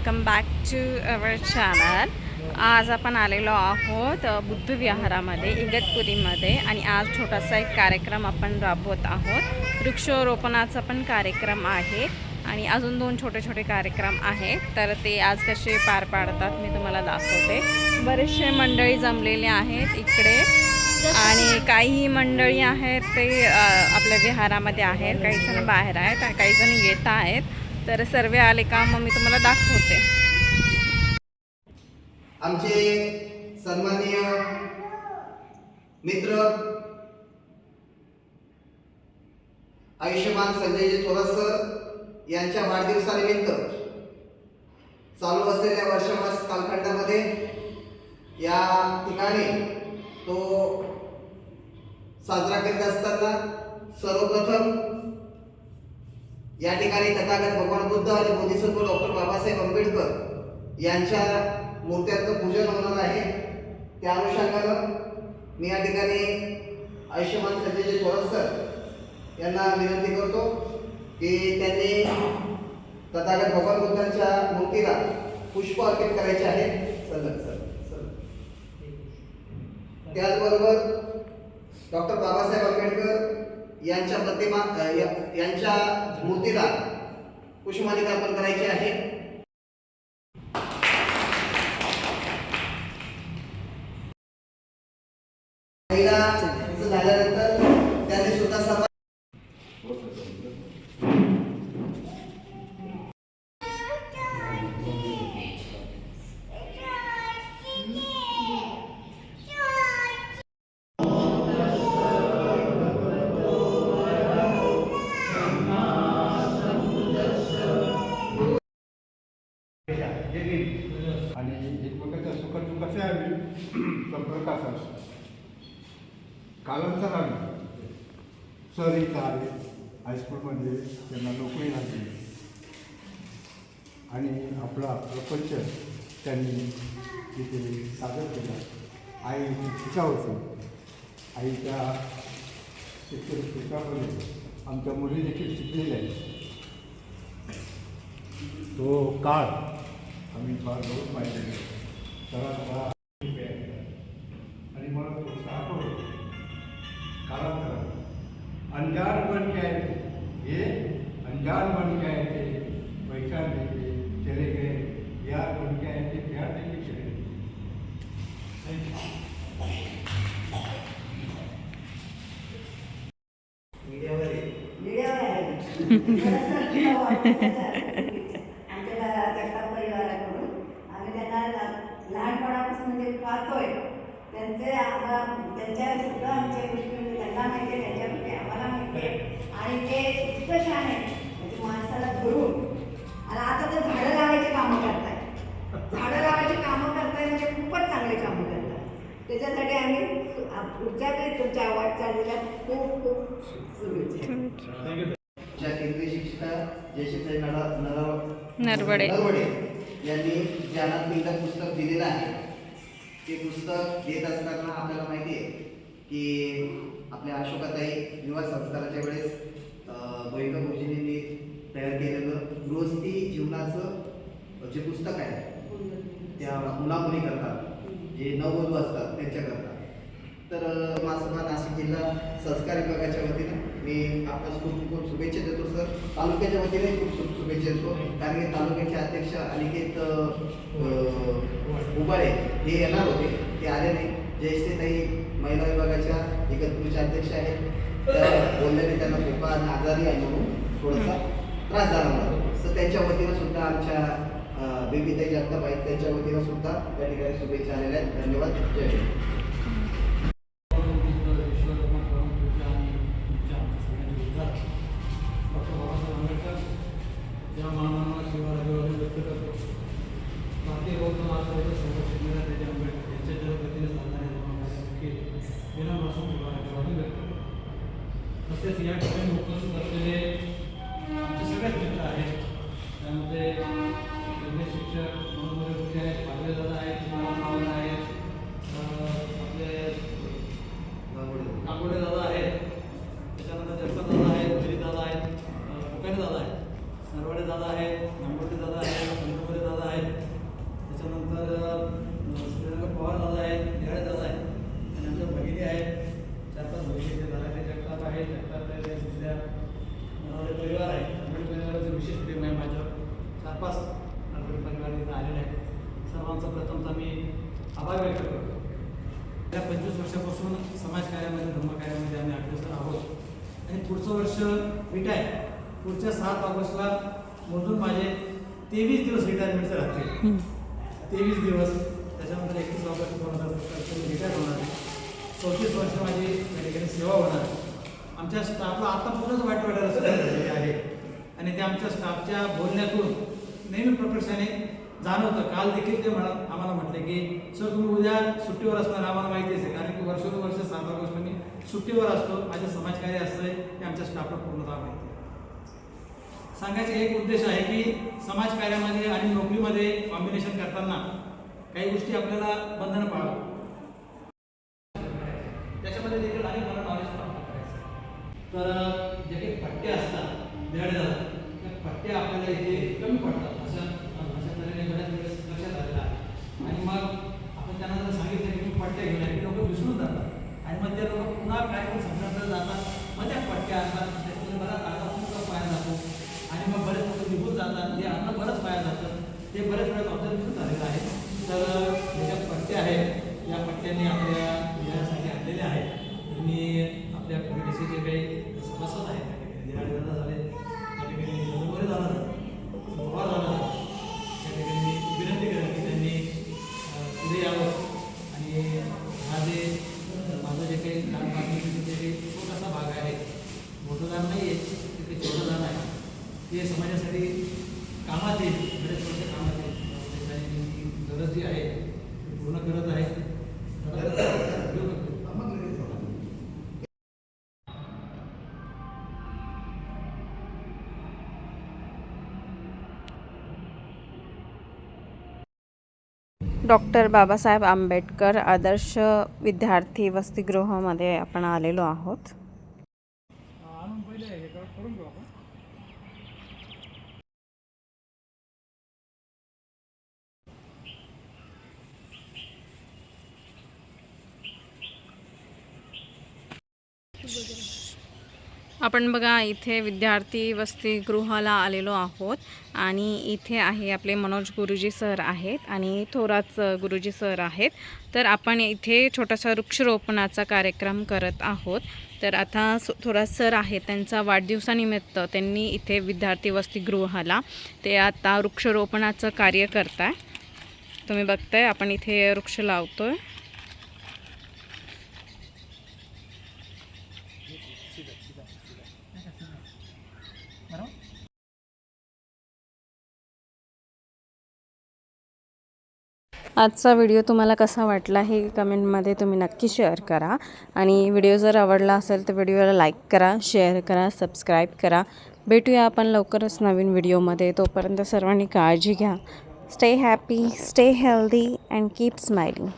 Welcome back to our channel. आज आपण आलेलो आहोत बुद्ध विहारामध्ये इगतपुरीमध्ये आणि आज छोटासा एक कार्यक्रम आपण राबवत आहोत. वृक्षारोपणाचा पण कार्यक्रम आहे आणि अजून 2 छोटे छोटे कार्यक्रम आहेत. तर ते आज कसे पार पाडतात मी तुम्हाला दाखवते. बरेचसे मंडळी जमलेले आहेत इकडे आणि काही मंडळी आहेत ते आपल्या विहारामध्ये आहेत, काही जण बाहेर आहेत आणि काही जण येत आहेत. तर सर्व आले का मग मी तुम्हाला दाखवते. आमचे सन्माननीय मित्र आयुष्यमान संजयजी थोरात सर यांच्या वाढदिवसानिमित्त चालू असलेल्या वर्षमास कालखंडामध्ये या ठिकाणी तो साजरा करीत असताना सर्वप्रथम या ठिकाणी तथागत भगवान बुद्ध आणि बोधिसत्व डॉक्टर बाबासाहेब आंबेडकर यांच्या मूर्त्यांचं पूजन होणार आहे. त्या अनुषंगानं मी या ठिकाणी आयुष्यमान संजयजी थोरात सर यांना विनंती करतो की त्यांनी तथागत भगवान बुद्धांच्या मूर्तीला पुष्प अर्पित करायचे आहे. त्याचबरोबर डॉक्टर बाबासाहेब आंबेडकर यांच्या प्रतिमा यांच्या मूर्तीला पुष्पमालिका अर्पण करायची आहे. पहिला झाल्यानंतर त्यांनी सुद्धा सर्व आणि एकमेकाच्या सुखदुःखाचे आम्ही संपर्कात असतो. कालांतराने सर इथं आले, हायस्कूलमध्ये त्यांना नोकरी लागली आणि आपला प्रपंच त्यांनी तिथे सादर केला. आई शिका होती, आईच्या शिक्षणामध्ये आमच्या मुली देखील शिकलेल्या आहेत. तो काळ आम्ही फार जवळ पाहिजे सरांचा आणि मला प्रोत्साहन होतो. कालांतराने अनजान बन के आए ये अनजान बन के आए थे, पहचान देके चले गए, यार बन के आए थे, प्यार देके चले गए. लहानपणापासून म्हणजे पाहतोय त्यांच्या सुद्धा आमच्या गोष्टी त्यांना माहिती आहे, त्यांच्यापैकी आम्हाला माहिती आहे आणि ते इतकं छान आहे म्हणजे माणसाला धरून. आणि आता ते झाडं लावायची कामं करताय, झाडं लावायची कामं करताय म्हणजे खूपच चांगली कामं करतात. त्याच्यासाठी आम्ही पुढच्या काही तुमच्या वाटचालीला खूप खूप शुभेच्छा. केंद्रीय शिक्षिका जयश्री नरवडे यांनी ज्ञानात पुस्तक दिलेलं आहे. ते पुस्तक देत असताना आपल्याला माहिती आहे की आपल्या अशोकाताई विवाह संस्काराच्या वेळेस गोयंका गुरुजींनी तयार केलेलं गृहस्थी जीवनाचं जे पुस्तक आहे त्या मुलामुली करतात, जे नववधू असतात त्यांच्याकरता. तर महासभा नाशिक जिल्हा संस्कार विभागाच्या वतीने मी आपल्यास खूप खूप शुभेच्छा देतो सर. तालुक्याच्या वतीने खूप शुभेच्छा देतो कारण की तालुक्याचे अध्यक्ष अनिकेत उबाळे हे येणार होते, ते आले नाही. जयश्रीताई महिला विभागाच्या इगतपुरीच्या अध्यक्ष आहेत, त्या बोलल्याने त्यांना खोका आणि आजारी आहे म्हणून थोडासा त्रास जाणवला. तर त्यांच्या वतीनं सुद्धा आमच्या बेबीताई जगताप आहेत, त्यांच्या वतीनं सुद्धा त्या ठिकाणी शुभेच्छा आलेल्या आहेत. धन्यवाद. जय हिंद. या महामानवाला शिवराज्यावर व्यक्त करतो. भारतीय बौद्ध महासभेच्या संघटनेला त्याच्या आंबेडकर यांच्या जलगतीने चालणाऱ्या जमावासाठी विनापासून शिवराज्यावर व्यक्त करतो. तसेच या ठिकाणी उपस्थित असलेले आमचे सगळेच मित्र आहेत. त्यामध्ये केंद्रीय शिक्षक मनोहर गुटे आहेत, पागले दादा आहेत, मावळ आहेत, आपले काकोडे दादा आहेत, त्याच्यानंतर जगताप दादा आहेत, हरी दादा आहेत, फुकाणे दादा आहेत, नरवडे दादा आहेत, नांबोटे दादा आहेत, पंतपुरे दादा आहेत. आणि पुढचं वर्ष रिटायर. पुढच्या 7 ऑगस्टला मोजून माझे 23 दिवस रिटायरमेंटचे राहतील. 23 दिवस. त्याच्यानंतर 31 ऑगस्ट 2025 रिटायर होणार आहे. 34 वर्ष माझी या ठिकाणी सेवा होणार. आमच्या स्टाफला आतापासूनच वाईट झालेले आहे आणि ते आमच्या स्टाफच्या बोलण्यातून नेहमी प्रकर्षाने जाणवतं. काल देखील ते आम्हाला म्हटले की सर तुम्ही उद्या सुट्टीवर असणार, आम्हाला माहितीच आहे, कारण की वर्षोनुवर्ष 7 ऑगस्टला मी सुट्टीवर असतो. माझे समाजकार्य असतं ते आमच्या स्टाफला पूर्णतः माहिती आहे. सांगायचा एक उद्देश आहे की समाजकार्यामध्ये आणि नोकरीमध्ये कॉम्बिनेशन करताना काही गोष्टी आपल्याला बंधनं पाळावं. त्याच्यामध्ये देखील आणि मला नॉलेज प्राप्त करायचं. तर जे काही पट्ट्या असतात बेड जातात त्या पट्ट्या आपल्याला इथे कमी पडतात अशा तऱ्हेने बऱ्याच वेळेस लक्षात आलेलं आहे. आणि मग आपण त्यांना जर सांगितलं की तुम्ही पट्ट्या घेऊन या, लोक विसरून जातात आणि मग ते लोक पुन्हा काय पण संघटना जातात. मग त्या पट्ट्या असतात त्याच्यामध्ये बराच अर्धा पाया जातो आणि मग बरेच लोक निघून जातात. जे अन्न बरंच पाया जातं ते बरेच वेळेस ऑब्झर्वेशन झालेलं आहे. तर हे ज्या पट्ट्या आहेत या पट्ट्यांनी आपल्या यासाठी आणलेल्या आहेत. मी आपल्या कमिटीचे जे काही सभासद आहेत त्या ठिकाणी दिराळेदादा झाले, त्या ठिकाणी जगभरे झाला पवार झाला, त्या ठिकाणी मी विनंती करेन की त्यांनी पुढे यावं आणि हा जे माझं जे काही लहान बातमीचे जे काही छोटासा भाग आहे, मोठं नाही आहे ते काही छोटं दान आहे, ते समाजासाठी कामात येईल, बरेच वर्ष कामात येईल. त्याची गरज जी आहे ती पूर्ण करत आहे. डॉक्टर बाबासाहेब आंबेडकर आदर्श विद्यार्थी वसतिगृहामध्ये आपण आलेलो आहोत. आपण बघा इथे विद्यार्थी वसतिगृहाला आलेलो आहोत आणि इथे आहे आपले मनोज गुरुजी सर आहेत आणि थोरात गुरुजी सर आहेत. तर आपण इथे छोटासा वृक्षरोपणाचा कार्यक्रम करत आहोत. तर आता थोरात सर आहेत, त्यांचा वाढदिवसानिमित्त त्यांनी इथे विद्यार्थी वसतिगृहाला ते आता वृक्षरोपणाचं कार्य करताय. तुम्ही बघताय आपण इथे वृक्ष लावतोय. आजचा व्हिडिओ तुम्हाला कसा वाटला हे कमेंटमध्ये तुम्ही नक्की शेअर करा आणि व्हिडिओ जर आवडला असेल तर व्हिडिओला लाईक करा, शेअर करा, सबस्क्राईब करा. भेटूया आपण लवकरच नवीन व्हिडिओमध्ये. तोपर्यंत सर्वांनी काळजी घ्या. Stay happy, stay healthy and keep smiling.